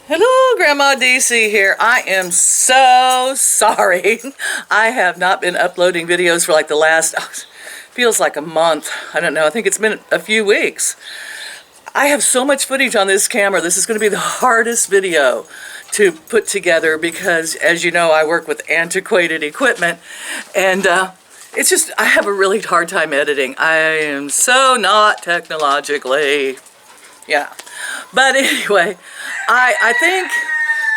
Hello, Grandma DC here. I am so sorry. I have not been uploading videos for like the last, feels like a month. I don't know. I think it's been a few weeks. I have so much footage on this camera. This is going to be the hardest video to put together because, as you know, I work with antiquated equipment and it's just, I have a really hard time editing. I am so not technologically, yeah. But anyway, I think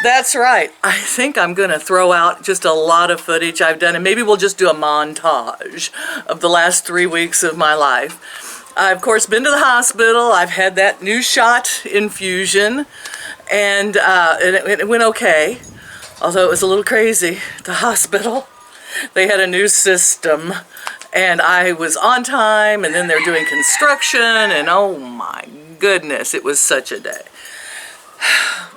that's right. I think I'm going to throw out just a lot of footage I've done, and maybe we'll just do a montage of the last 3 weeks of my life. I've, of course, been to the hospital. I've had that new shot infusion, and it went okay, although it was a little crazy at the hospital. They had a new system, and I was on time, and then they're doing construction, and oh my goodness, it was such a day.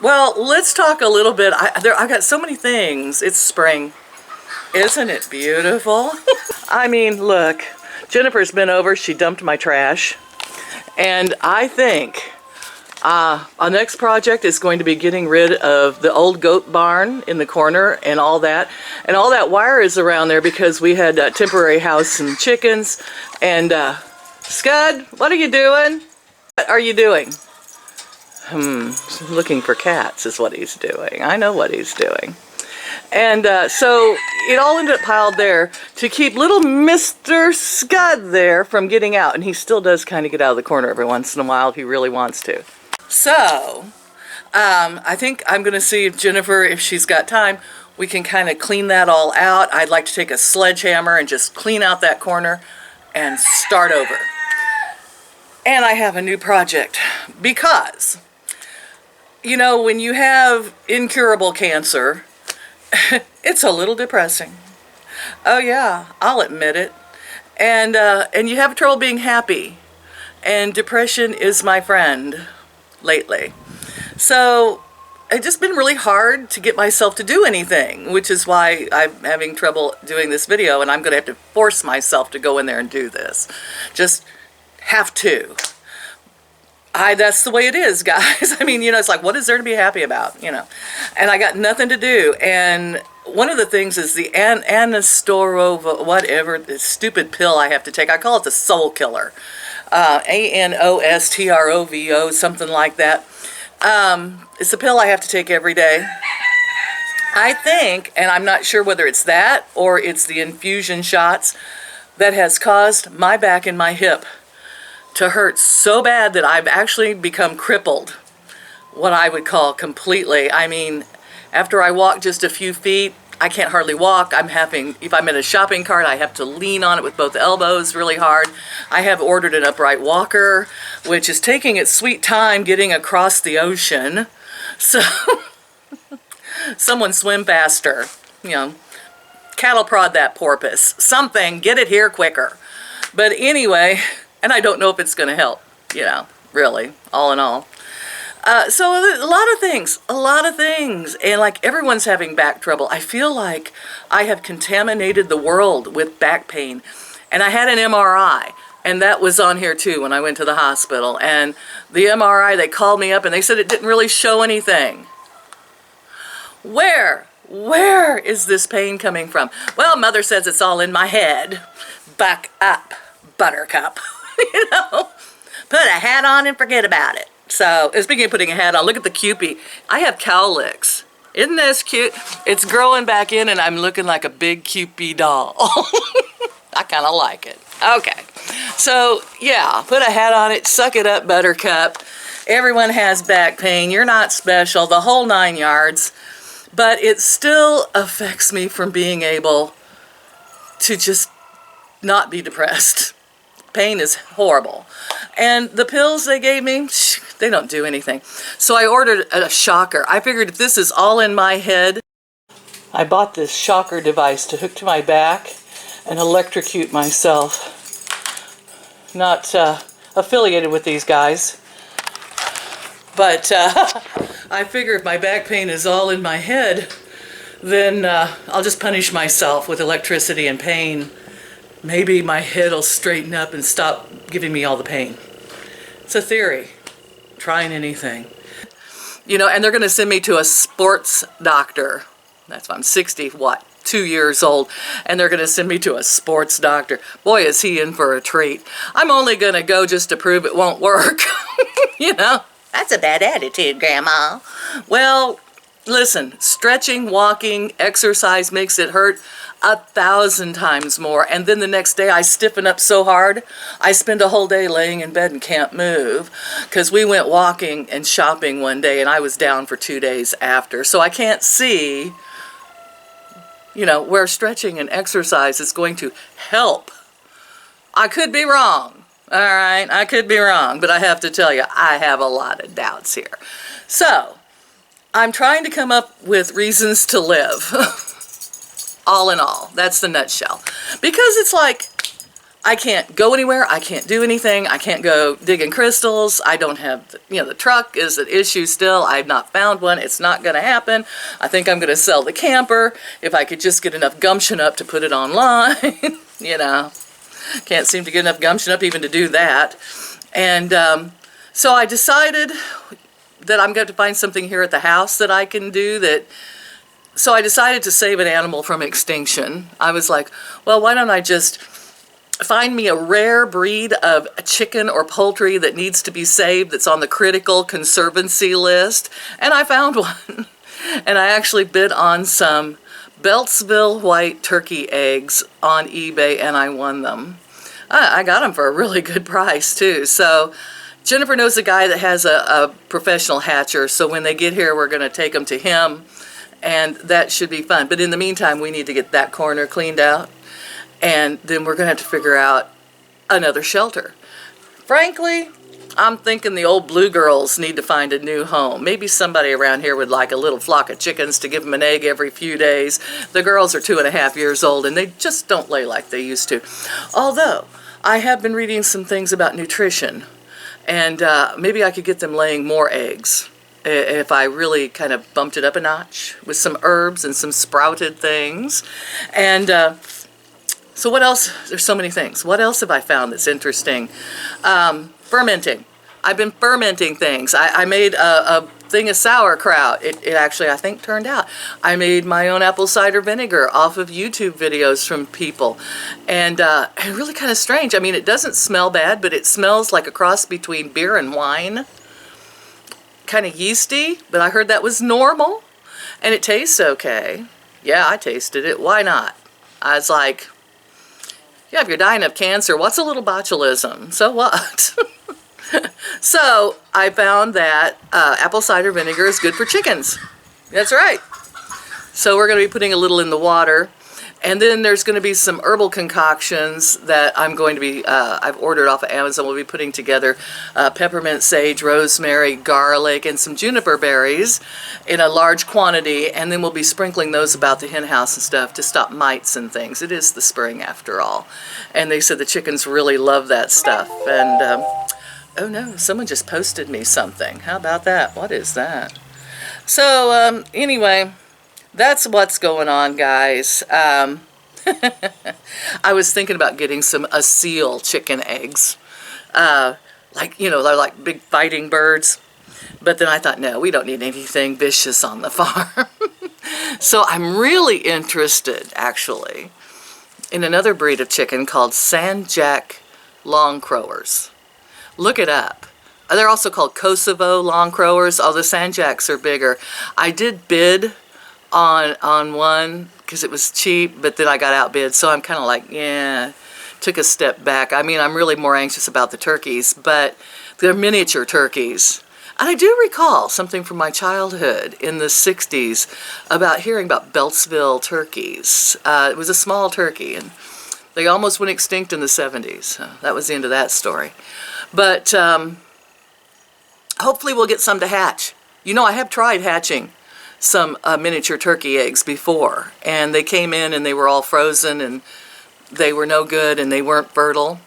Well, let's talk a little bit. I got so many things. It's spring. Isn't it beautiful? I mean, look, Jennifer's been over. She dumped my trash. And I think our next project is going to be getting rid of the old goat barn in the corner and all that. And all that wire is around there because we had a temporary house and chickens. And Scud, what are you doing? What are you doing? Looking for cats is what he's doing. I know what he's doing. And so it all ended up piled there to keep little Mr. Scud there from getting out. And he still does kind of get out of the corner every once in a while if he really wants to. So I think I'm going to see if Jennifer, if she's got time, we can kind of clean that all out. I'd like to take a sledgehammer and just clean out that corner and start over. And I have a new project because, you know, when you have incurable cancer, it's a little depressing. Oh yeah, I'll admit it. And you have trouble being happy. And depression is my friend lately. So it's just been really hard to get myself to do anything, which is why I'm having trouble doing this video, and I'm going to have to force myself to go in there and do this. Just have to. That's the way it is, guys. I mean, you know, it's like, what is there to be happy about, you know? And I got nothing to do. And one of the things is the Anostorova, whatever, this stupid pill I have to take. I call it the soul killer. Anostrovo, something like that. It's a pill I have to take every day. I think, and I'm not sure whether it's that or it's the infusion shots that has caused my back and my hip to hurt so bad that I've actually become crippled, what I would call completely. I mean, after I walk just a few feet, I can't hardly walk. If I'm in a shopping cart, I have to lean on it with both elbows really hard. I have ordered an upright walker, which is taking its sweet time getting across the ocean. So, someone swim faster, you know, cattle prod that porpoise, something, get it here quicker. But anyway, and I don't know if it's going to help, you know, really, all in all. So a lot of things, and like everyone's having back trouble. I feel like I have contaminated the world with back pain. And I had an MRI, and that was on here too when I went to the hospital. And the MRI, they called me up and they said it didn't really show anything. Where is this pain coming from? Well, Mother says it's all in my head. Back up, Buttercup. You know, put a hat on and forget about it. So, speaking of putting a hat on, look at the Cupid. I have cowlicks. Isn't this cute? It's growing back in and I'm looking like a big Cupid doll. I kind of like it. Okay. So, yeah, put a hat on it. Suck it up, Buttercup. Everyone has back pain. You're not special. The whole 9 yards. But it still affects me from being able to just not be depressed. Pain is horrible. And the pills they gave me, they don't do anything. So I ordered a shocker. I figured if this is all in my head, I bought this shocker device to hook to my back and electrocute myself. Not affiliated with these guys. But I figure if my back pain is all in my head, then I'll just punish myself with electricity and pain. Maybe my head will straighten up and stop giving me all the pain. It's a theory. Trying anything. You know, and they're going to send me to a sports doctor. That's why I'm 60, what, 2 years old, and they're going to send me to a sports doctor. Boy, is he in for a treat. I'm only going to go just to prove it won't work. You know, that's a bad attitude, Grandma. Well, listen, stretching, walking, exercise makes it hurt 1,000 times more. And then the next day I stiffen up so hard, I spend a whole day laying in bed and can't move. Because we went walking and shopping one day and I was down for 2 days after. So I can't see, you know, where stretching and exercise is going to help. I could be wrong. All right, I could be wrong. But I have to tell you, I have a lot of doubts here. So I'm trying to come up with reasons to live. All in all, that's the nutshell. Because it's like, I can't go anywhere, I can't do anything, I can't go digging crystals, I don't have, you know, the truck is an issue still, I've not found one, it's not going to happen. I think I'm going to sell the camper, if I could just get enough gumption up to put it online, you know. Can't seem to get enough gumption up even to do that. And so I decided that I'm going to find something here at the house that I can do that. So I decided to save an animal from extinction. I was like, well, why don't I just find me a rare breed of chicken or poultry that needs to be saved, that's on the critical conservancy list. And I found one. And I actually bid on some Beltsville white turkey eggs on eBay, and I won them. I got them for a really good price, too. So Jennifer knows a guy that has a professional hatcher, so when they get here, we're going to take them to him. And that should be fun. But in the meantime, we need to get that corner cleaned out. And then we're going to have to figure out another shelter. Frankly, I'm thinking the old blue girls need to find a new home. Maybe somebody around here would like a little flock of chickens to give them an egg every few days. The girls are 2.5 years old and they just don't lay like they used to. Although, I have been reading some things about nutrition. And maybe I could get them laying more eggs if I really kind of bumped it up a notch with some herbs and some sprouted things. And so what else? There's so many things. What else have I found that's interesting? Fermenting. I've been fermenting things. I made a thing of sauerkraut. It actually, I think, turned out. I made my own apple cider vinegar off of YouTube videos from people. And really kind of strange. I mean, it doesn't smell bad, but it smells like a cross between beer and wine. Kind of yeasty, but I heard that was normal. And it tastes okay. Yeah, I tasted it. Why not? I was like, yeah, if you're dying of cancer, what's a little botulism? So what? So I found that apple cider vinegar is good for chickens. That's right. So we're going to be putting a little in the water. And then there's going to be some herbal concoctions that I'm going to be, I've ordered off of Amazon. We'll be putting together peppermint, sage, rosemary, garlic, and some juniper berries in a large quantity. And then we'll be sprinkling those about the hen house and stuff to stop mites and things. It is the spring after all. And they said the chickens really love that stuff. And, oh no, someone just posted me something. How about that? What is that? So, anyway, that's what's going on, guys. I was thinking about getting some seal chicken eggs. Like, you know, they're like big fighting birds. But then I thought, no, we don't need anything vicious on the farm. So I'm really interested, actually, in another breed of chicken called Sandjack long crowers. Look it up. They're also called Kosovo long crowers. Oh, the Sandjacks are bigger. I did bid on one because it was cheap, but then I got outbid, so I'm kind of like, yeah, took a step back. I mean, I'm really more anxious about the turkeys, but they're miniature turkeys. And I do recall something from my childhood in the 60s about hearing about Beltsville turkeys. It was a small turkey, and they almost went extinct in the 70s. So that was the end of that story. But hopefully we'll get some to hatch. You know, I have tried hatching some miniature turkey eggs before, and they came in and they were all frozen and they were no good and they weren't fertile.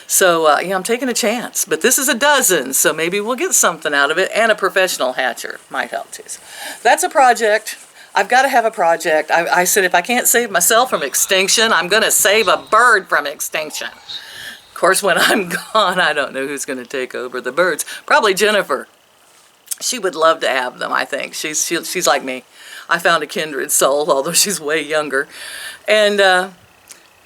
So yeah, I'm taking a chance, but this is a dozen, so maybe we'll get something out of it, and a professional hatcher might help too. So that's a project. I've got to have a project. I said if I can't save myself from extinction, I'm going to save a bird from extinction. Of course, when I'm gone, I don't know who's going to take over the birds. Probably Jennifer. She would love to have them, I think. She's like me. I found a kindred soul, although she's way younger. And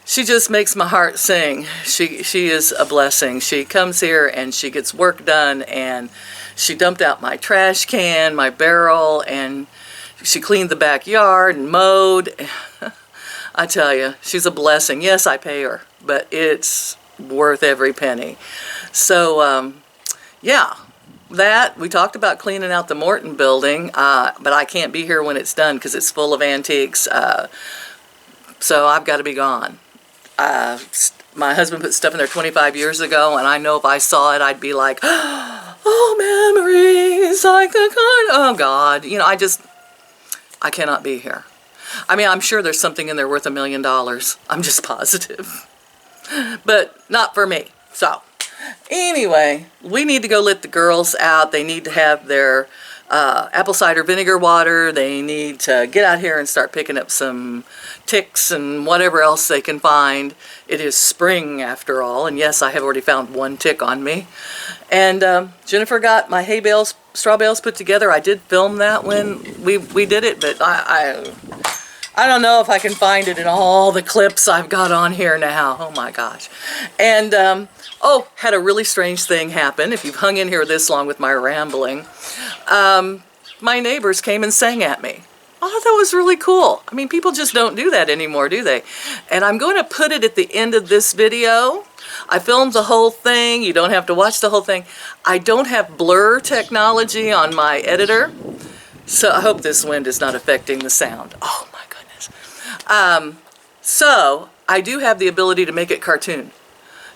she just makes my heart sing. She is a blessing. She comes here and she gets work done, and she dumped out my trash can, my barrel, and she cleaned the backyard and mowed. I tell you, she's a blessing. Yes, I pay her, but it's worth every penny. So, yeah. That, we talked about cleaning out the Morton building, but I can't be here when it's done because it's full of antiques, so I've got to be gone. My husband put stuff in there 25 years ago, and I know if I saw it, I'd be like, oh, memories like the kind, oh God, you know, I cannot be here. I mean, I'm sure there's something in there worth $1 million. I'm just positive, but not for me, so. Anyway, we need to go let the girls out. They need to have their apple cider vinegar water. They need to get out here and start picking up some ticks and whatever else they can find. It is spring after all, and yes, I have already found one tick on me. And Jennifer got my hay bales, straw bales put together. I did film that when we did it, but I don't know if I can find it in all the clips I've got on here now. Oh my gosh. And oh, had a really strange thing happen. If you've hung in here this long with my rambling, my neighbors came and sang at me. I thought that was really cool. I mean, people just don't do that anymore, do they? And I'm going to put it at the end of this video. I filmed the whole thing. You don't have to watch the whole thing. I don't have blur technology on my editor, so I hope this wind is not affecting the sound. Oh my goodness. So I do have the ability to make it cartoon.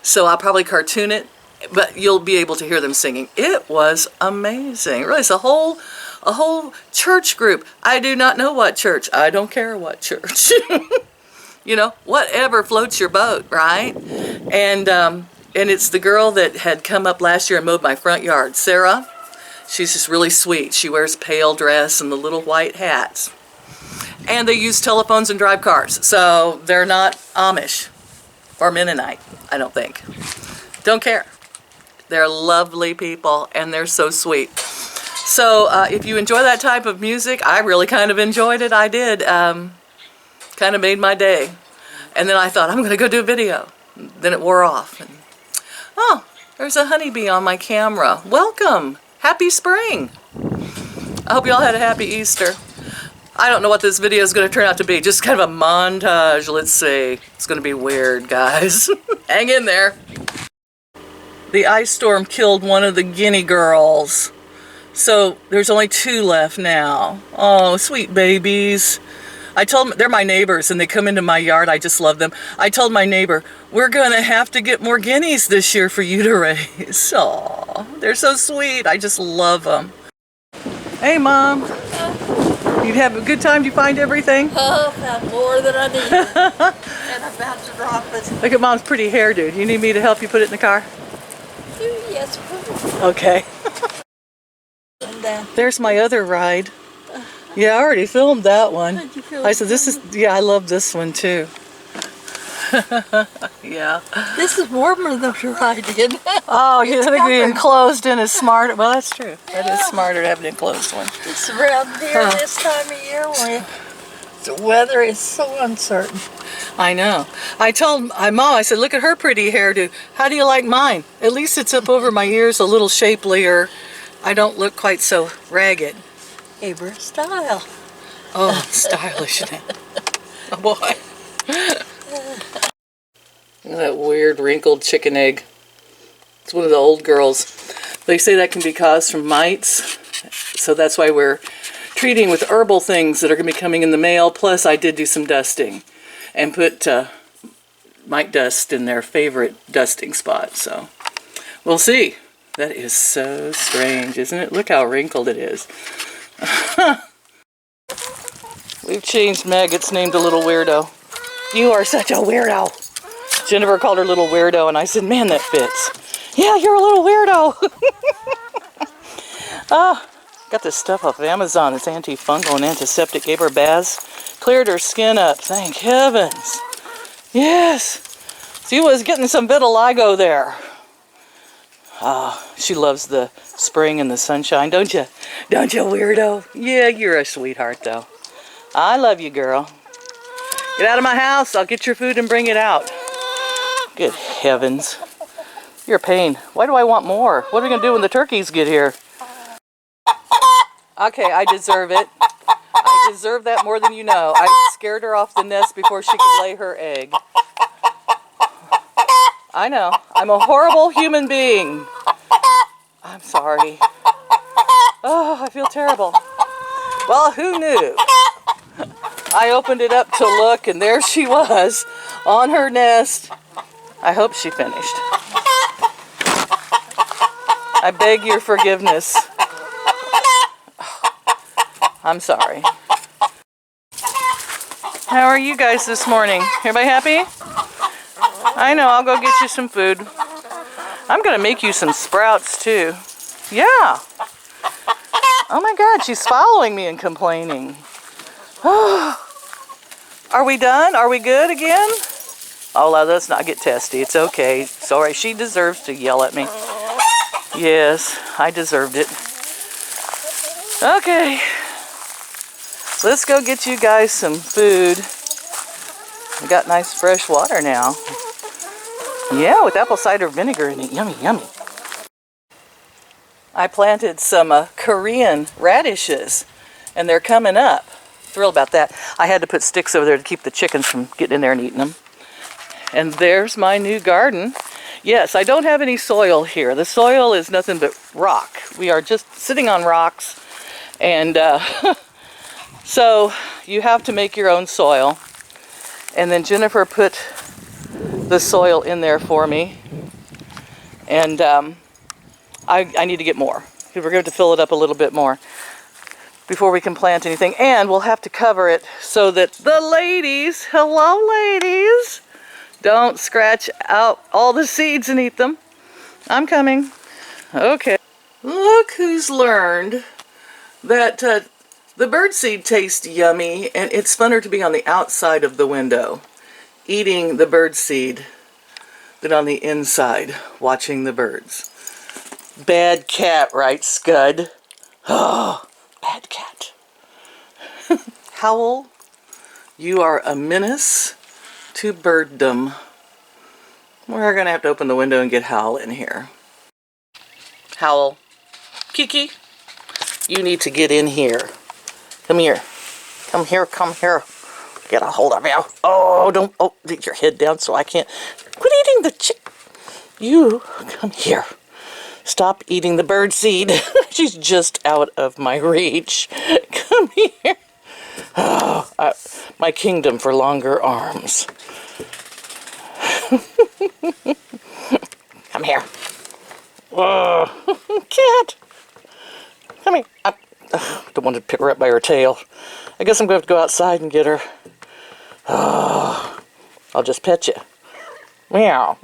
So I'll probably cartoon it, but you'll be able to hear them singing. It was amazing. Really, it's a whole church group. I do not know what church. I don't care what church. You know, whatever floats your boat, right? And it's the girl that had come up last year and mowed my front yard, Sarah. She's just really sweet. She wears a pale dress and the little white hats. And they use telephones and drive cars. So they're not Amish or Mennonite, I don't think. Don't care. They're lovely people, and they're so sweet. So if you enjoy that type of music, I really kind of enjoyed it. I did. Kind of made my day. And then I thought, I'm going to go do a video. Then it wore off. And, oh, there's a honeybee on my camera. Welcome. Happy spring. I hope you all had a happy Easter. I don't know what this video is going to turn out to be. Just kind of a montage. Let's see. It's going to be weird, guys. Hang in there. The ice storm killed one of the guinea girls. So there's only 2 left now. Oh, sweet babies. I told them, they're my neighbors, and they come into my yard. I just love them. I told my neighbor, we're going to have to get more guineas this year for you to raise. Oh, they're so sweet. I just love them. Hey, Mom. You have a good time? Did you find everything? Oh, found more than I needed. And I'm about to drop it. Look at Mom's pretty hairdo. You need me to help you put it in the car? Yes, please. Okay. And, there's my other ride. Yeah, I already filmed that one. I said, this is, yeah, I love this one too. Yeah. This is warmer than the ride in. Oh, you think the enclosed in is smarter? Well, that's true. That is smarter to have an enclosed one. It's around here this time of year when the weather is so uncertain. I know. I told my mom, I said, look at her pretty hairdo. How do you like mine? At least it's up over my ears a little shapelier. I don't look quite so ragged. Abra style. Oh, stylish. Oh, boy. Look at that weird wrinkled chicken egg. It's one of the old girls. They say that can be caused from mites. So that's why we're treating with herbal things that are going to be coming in the mail. Plus, I did do some dusting and put mite dust in their favorite dusting spot. So we'll see. That is so strange, isn't it? Look how wrinkled it is. We've changed Meg. It's named a little weirdo. You are such a weirdo. Jennifer called her little weirdo, and I said, man, that fits. Yeah, you're a little weirdo. Got this stuff off of Amazon. It's antifungal and antiseptic. Gave her a bath. Cleared her skin up. Thank heavens. Yes. She was getting some vitiligo there. She loves the spring and the sunshine, don't you? Don't you, weirdo? Yeah, you're a sweetheart, though. I love you, girl. Get out of my house. I'll get your food and bring it out. Good heavens. You're a pain. Why do I want more? What are we going to do when the turkeys get here? Okay, I deserve it. I deserve that more than you know. I scared her off the nest before she could lay her egg. I know. I'm a horrible human being. I'm sorry. Oh, I feel terrible. Well, who knew? I opened it up to look, and there she was on her nest. I hope she finished. I beg your forgiveness. I'm sorry. How are you guys this morning? Everybody happy? I know, I'll go get you some food. I'm going to make you some sprouts, too. Yeah. Oh my God, she's following me and complaining. Are we done? Are we good again? Oh, let's not get testy. It's okay. Sorry, she deserves to yell at me. Yes, I deserved it. Okay. Let's go get you guys some food. We got nice fresh water now. Yeah, with apple cider vinegar in it. Yummy, yummy. I planted some Korean radishes, and they're coming up. Thrilled about that. I had to put sticks over there to keep the chickens from getting in there and eating them. And there's my new garden. Yes, I don't have any soil here. The soil is nothing but rock. We are just sitting on rocks. And so you have to make your own soil. And then Jennifer put the soil in there for me. And I need to get more. We're going to fill it up a little bit more before we can plant anything. And we'll have to cover it so that the ladies, hello ladies, don't scratch out all the seeds and eat them. I'm coming. Okay. Look who's learned that the birdseed tastes yummy, and it's funner to be on the outside of the window eating the birdseed than on the inside watching the birds. Bad cat, right, Scud? Oh, bad cat. Howl, you are a menace to birddom. We're going to have to open the window and get Howl in here. Howl. Kiki, you need to get in here. Come here. Come here, come here. Get a hold of you. Oh, don't, oh, get your head down so I can't. Quit eating the chick. You, come here. Stop eating the bird seed. She's just out of my reach. Come here. Oh, my kingdom for longer arms. Come here. Cat. Come here. I don't want to pick her up by her tail. I guess I'm going to have to go outside and get her. Oh, I'll just pet you. Meow.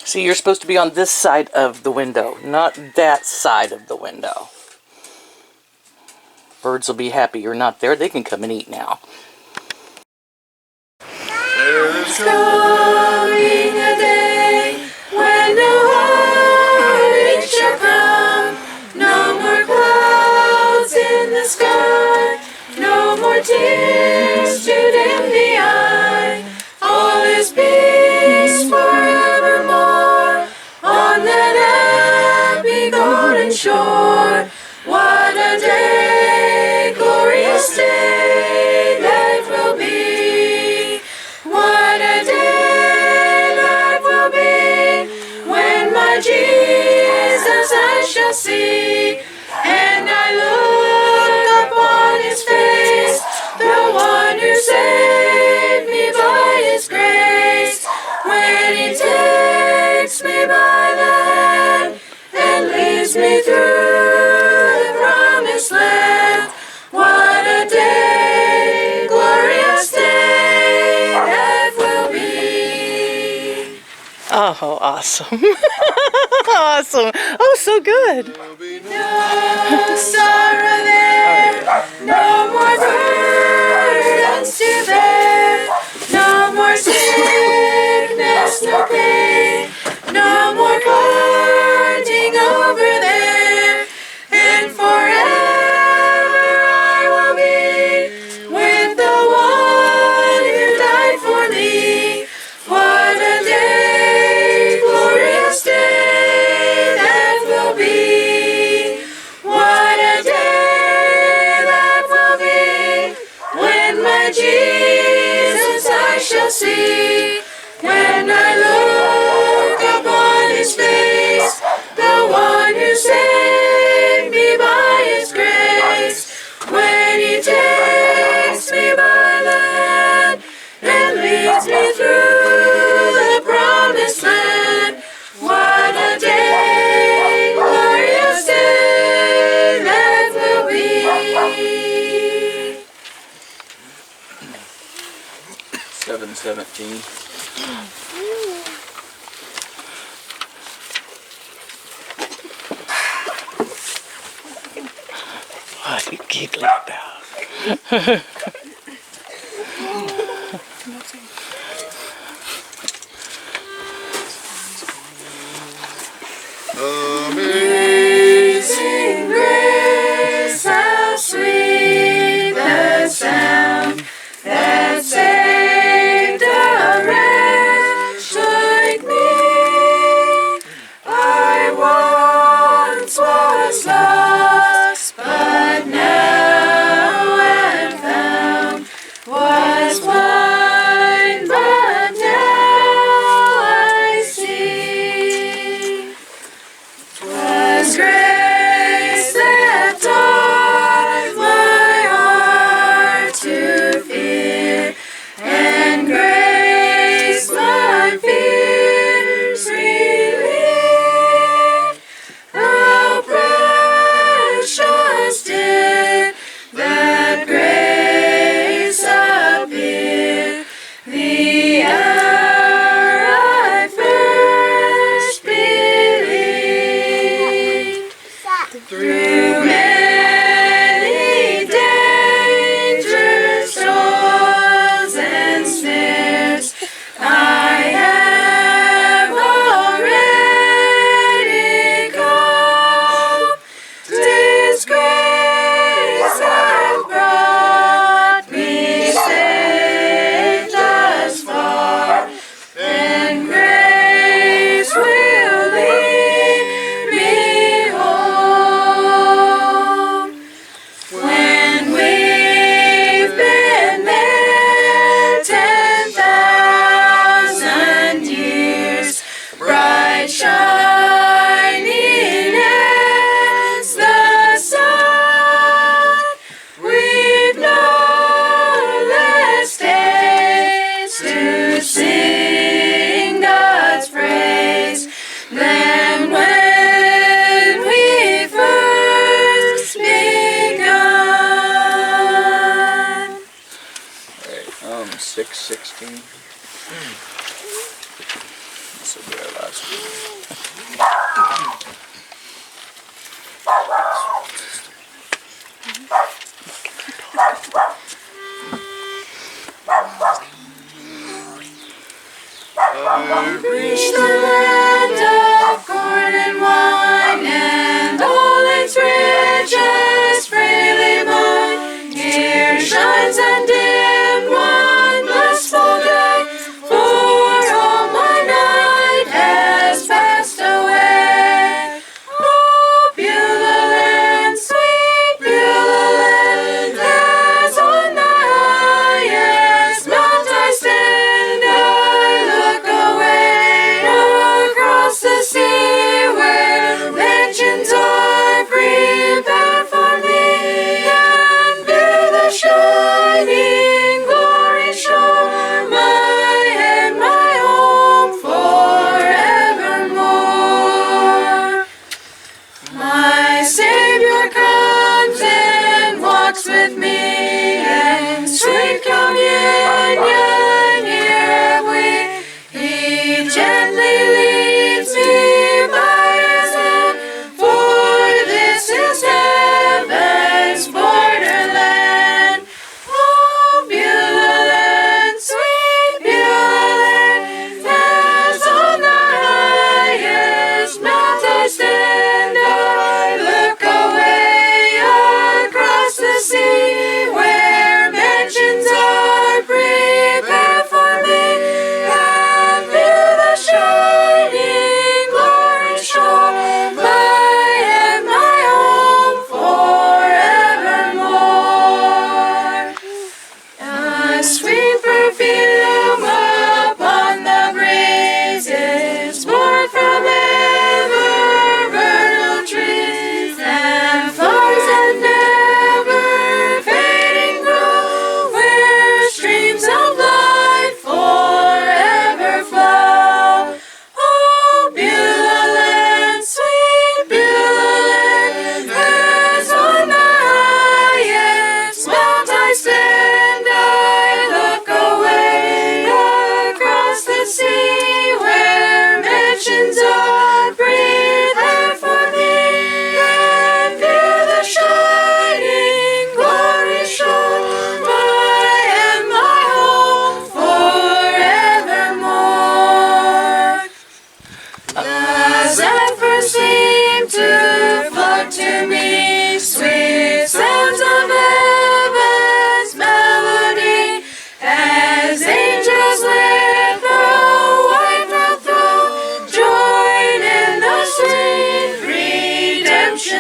See, you're supposed to be on this side of the window, not that side of the window. Birds will be happy you're not there. They can come and eat now. There's coming a day when no heartache shall come. No more clouds in the sky. No more tears to dim the eye. All is peace forevermore on that happy golden shore. What a day, glorious day that will be. What a day that will be when my Jesus I shall see. And I look upon his face, the one who saved me by his grace. When he takes me by the hand and leads me through the promised land. What a day, glorious day that will be. Oh, awesome. Awesome. Oh, so good. No sorrow there, no more burdens to bear, no more sickness, no 14. What are you giggling about? Amazing grace, how sweet the sound that saved a wretch like me. I once was lost, but now am found. Was blind, but now I see. 'Twas grace that taught my heart to fear, and grace my fears relieved. How precious did that grace appear, the hour I first believed. Through many dangers, toils, and snares, I have already come. 'Tis grace hath brought me safe thus far, and grace will lead me home. When we've been there 10,000 years, bright shining as the sun, we've no less days to sing God's praise than when we first begun. Alright, 6:16. This will be our last one. Reach the land of corn and wine, and all its riches freely mine. Here shines undimmed one blissful day, for all my night has passed away.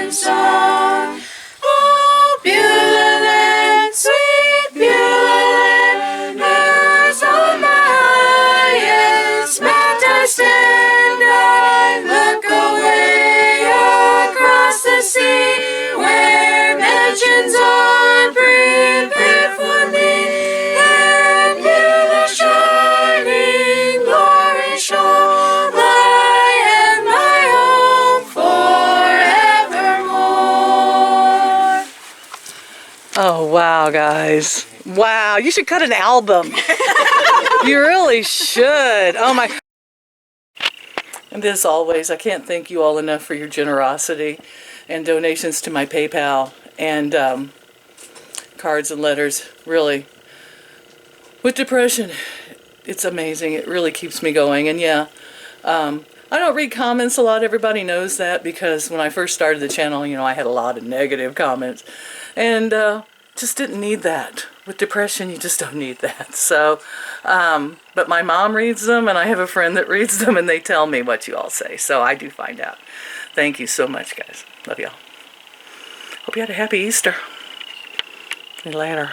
in song. Oh, Beulah land, sweet Beulah land, as on the highest mount I stand, I look away across the sea, where mansions are prepared for me, and Beulah shining glory shone, my and my home forevermore. Oh, wow, guys. Wow, you should cut an album. You really should. Oh, my. And as always, I can't thank you all enough for your generosity and donations to my PayPal and cards and letters. Really, with depression, it's amazing. It really keeps me going. And yeah, I don't read comments a lot. Everybody knows that, because when I first started the channel, you know, I had a lot of negative comments. And just didn't need that. With depression, you just don't need that. So, but my mom reads them, and I have a friend that reads them, and they tell me what you all say. So I do find out. Thank you so much, guys. Love y'all. Hope you had a happy Easter. See you later.